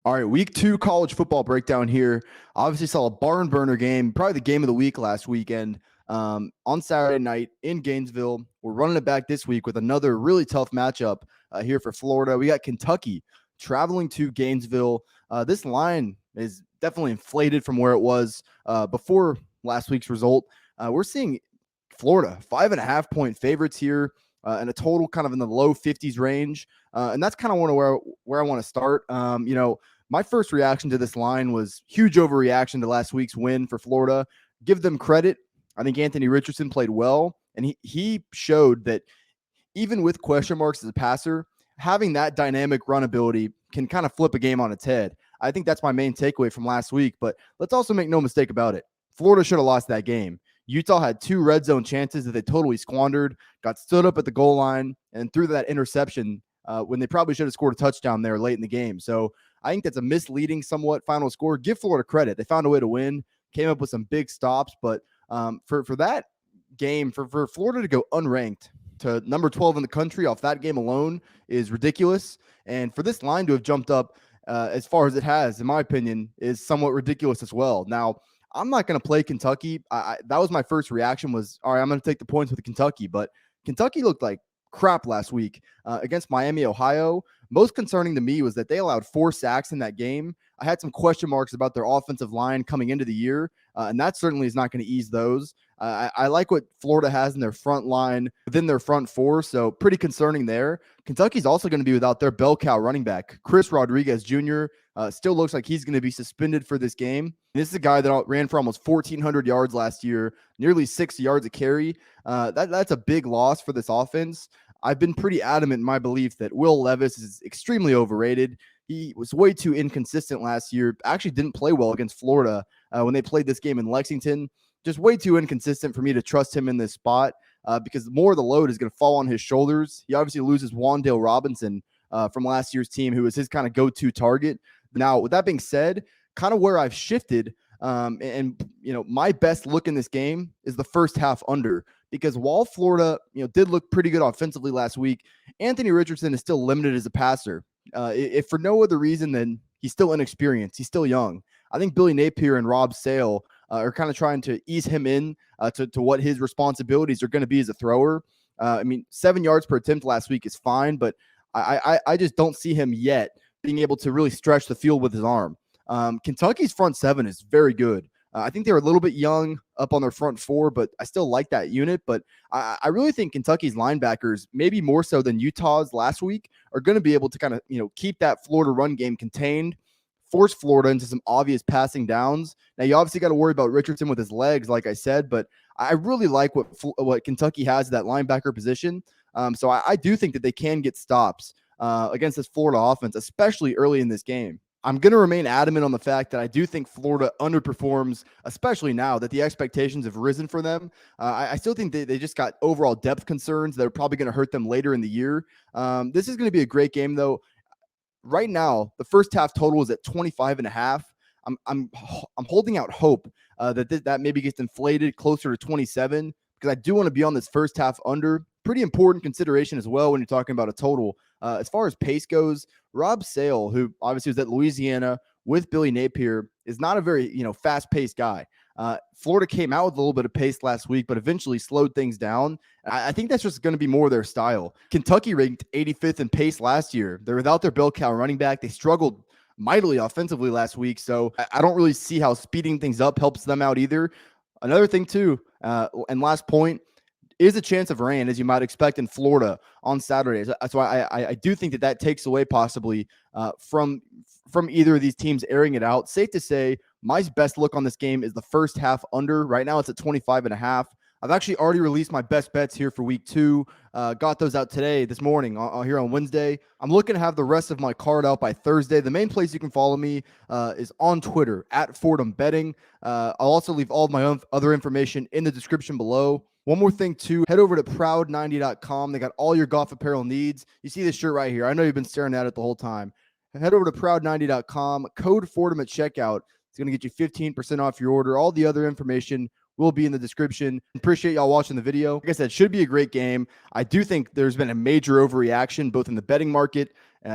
All right, week 2 college football breakdown here. Obviously saw a barn burner game, probably the game of the week last weekend on Saturday night in Gainesville. We're running it back this week with another really tough matchup here for Florida. We got Kentucky traveling to Gainesville. This line is definitely inflated from where it was before last week's result. We're seeing Florida 5.5-point favorites here and a total kind of in the low 50s range. And that's kind of where I want to start. My first reaction to this line was huge overreaction to last week's win for Florida. Give them credit. I think Anthony Richardson played well, and he showed that even with question marks as a passer, having that dynamic run ability can kind of flip a game on its head. I think that's my main takeaway from last week, but let's also make no mistake about it. Florida should have lost that game. Utah had 2 red zone chances that they totally squandered, got stood up at the goal line, and threw that interception when they probably should have scored a touchdown there late in the game. So I think that's a misleading somewhat final score. Give Florida credit. They found a way to win, came up with some big stops, but for that game, for Florida to go unranked to number 12 in the country off that game alone is ridiculous. And for this line to have jumped up as far as it has, in my opinion, is somewhat ridiculous as well. Now, I'm not going to play Kentucky. That was my first reaction was, all right, I'm going to take the points with Kentucky. But Kentucky looked like crap last week against Miami, Ohio. Most concerning to me was that they allowed 4 sacks in that game. I had some question marks about their offensive line coming into the year, and that certainly is not going to ease those. I like what Florida has in their front line within their front 4, so pretty concerning there. Kentucky's also going to be without their bell cow running back. Chris Rodriguez Jr. Still looks like he's going to be suspended for this game. This is a guy that ran for almost 1,400 yards last year, nearly 6 yards a carry. That's a big loss for this offense. I've been pretty adamant in my belief that Will Levis is extremely overrated. He was way too inconsistent last year. Actually didn't play well against Florida when they played this game in Lexington. Just way too inconsistent for me to trust him in this spot because more of the load is going to fall on his shoulders. He obviously loses Wandale Robinson from last year's team, who was his kind of go-to target. Now, with that being said, kind of where I've shifted my best look in this game is the first half under. Because while Florida, did look pretty good offensively last week, Anthony Richardson is still limited as a passer. If for no other reason than he's still inexperienced, he's still young. I think Billy Napier and Rob Sale are kind of trying to ease him in to what his responsibilities are going to be as a thrower. 7 yards per attempt last week is fine, but I just don't see him yet being able to really stretch the field with his arm. Kentucky's front 7 is very good. I think they're a little bit young up on their front 4, but I still like that unit. But I really think Kentucky's linebackers, maybe more so than Utah's last week, are going to be able to kind of, keep that Florida run game contained, force Florida into some obvious passing downs. Now, you obviously got to worry about Richardson with his legs, like I said, but I really like what Kentucky has at that linebacker position. So I do think that they can get stops against this Florida offense, especially early in this game. I'm going to remain adamant on the fact that I do think Florida underperforms, especially now that the expectations have risen for them. I still think they just got overall depth concerns that are probably going to hurt them later in the year. This is going to be a great game, though. Right now, the first half total is at 25.5. I'm holding out hope that maybe gets inflated closer to 27 because I do want to be on this first half under. Pretty important consideration as well when you're talking about a total. As far as pace goes, Rob Sale, who obviously was at Louisiana with Billy Napier, is not a very fast-paced guy. Florida came out with a little bit of pace last week, but eventually slowed things down. I think that's just going to be more their style. Kentucky ranked 85th in pace last year. They're without their bell cow running back. They struggled mightily offensively last week, so I don't really see how speeding things up helps them out either. Another thing, too, and last point, is a chance of rain, as you might expect in Florida on Saturdays. That's why I do think that takes away possibly from either of these teams airing it out. Safe to say, my best look on this game is the first half under. Right now, it's at 25.5. I've actually already released my best bets here for week 2. Got those out this morning here on Wednesday. I'm looking to have the rest of my card out by Thursday. The main place you can follow me is on Twitter at Fordham Betting. I'll also leave all of my other information in the description below. One more thing, too, head over to proud90.com. They got all your golf apparel needs. You see this shirt right here. I know you've been staring at it the whole time. Head over to proud90.com. Code Fordham at checkout. It's going to get you 15% off your order. All the other information will be in the description. Appreciate y'all watching the video. Like I said, should be a great game. I do think there's been a major overreaction both in the betting market,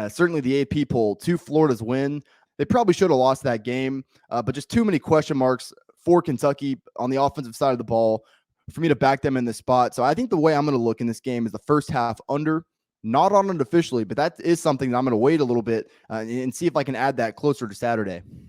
certainly the AP poll, to Florida's win. They probably should have lost that game, but just too many question marks for Kentucky on the offensive side of the ball for me to back them in this spot. So I think the way I'm going to look in this game is the first half under. Not on it officially, but that is something that I'm going to wait a little bit and see if I can add that closer to Saturday.